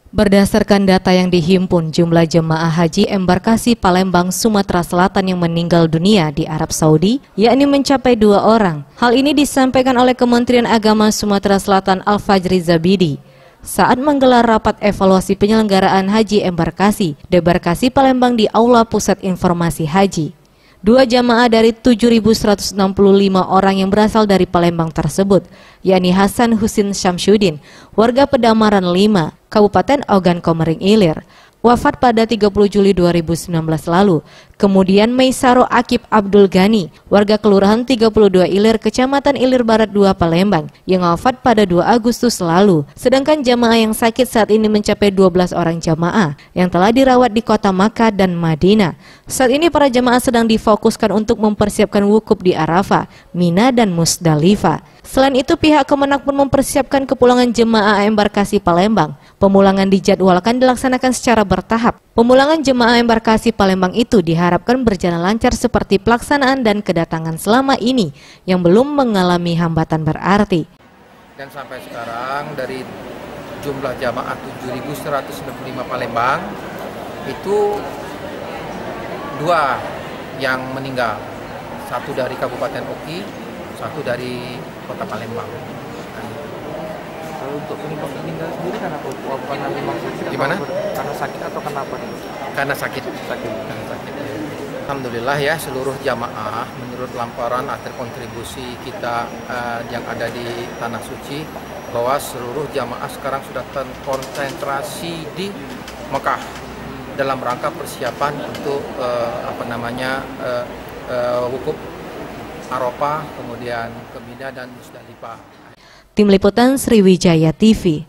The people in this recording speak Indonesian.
Berdasarkan data yang dihimpun, jumlah jemaah haji embarkasi Palembang, Sumatera Selatan yang meninggal dunia di Arab Saudi, yakni mencapai 2 orang. Hal ini disampaikan oleh Kementerian Agama Sumatera Selatan Al-Fajri Zabidi saat menggelar rapat evaluasi penyelenggaraan haji embarkasi debarkasi Palembang di Aula Pusat Informasi Haji. 2 jamaah dari 7.165 orang yang berasal dari Palembang tersebut, yakni Hasan Husin Syamsuddin, warga Pedamaran 5, Kabupaten Ogan Komering Ilir, wafat pada 30 Juli 2019 lalu. Kemudian Meisaro Akib Abdul Ghani, warga Kelurahan 32 Ilir, Kecamatan Ilir Barat 2 Palembang, yang wafat pada 2 Agustus lalu. Sedangkan jamaah yang sakit saat ini mencapai 12 orang jamaah yang telah dirawat di kota Makkah dan Madinah. Saat ini para jamaah sedang difokuskan untuk mempersiapkan wukuf di Arafah, Mina dan Musdalifah. Selain itu, pihak Kemenak pun mempersiapkan kepulangan jemaah embarkasi Palembang. Pemulangan dijadwalkan dilaksanakan secara bertahap. Pemulangan jemaah embarkasi Palembang itu diharapkan berjalan lancar seperti pelaksanaan dan kedatangan selama ini yang belum mengalami hambatan berarti. Dan sampai sekarang dari jumlah jamaah 7.165 Palembang itu 2 yang meninggal, 1 dari Kabupaten Oki, 1 dari Kota Palembang. Kalau untuk penyebab meninggal sendiri karena apa? Memang sakit? Gimana? Karena sakit atau kenapa? Karena sakit. Karena sakit. Alhamdulillah ya, seluruh jamaah menurut laporan akhir kontribusi kita yang ada di Tanah Suci, bahwa seluruh jamaah sekarang sudah terkonsentrasi di Mekah dalam rangka persiapan untuk wukuf Arafah, kemudian ke Mina dan Musdalifah. Tim Liputan Sriwijaya TV.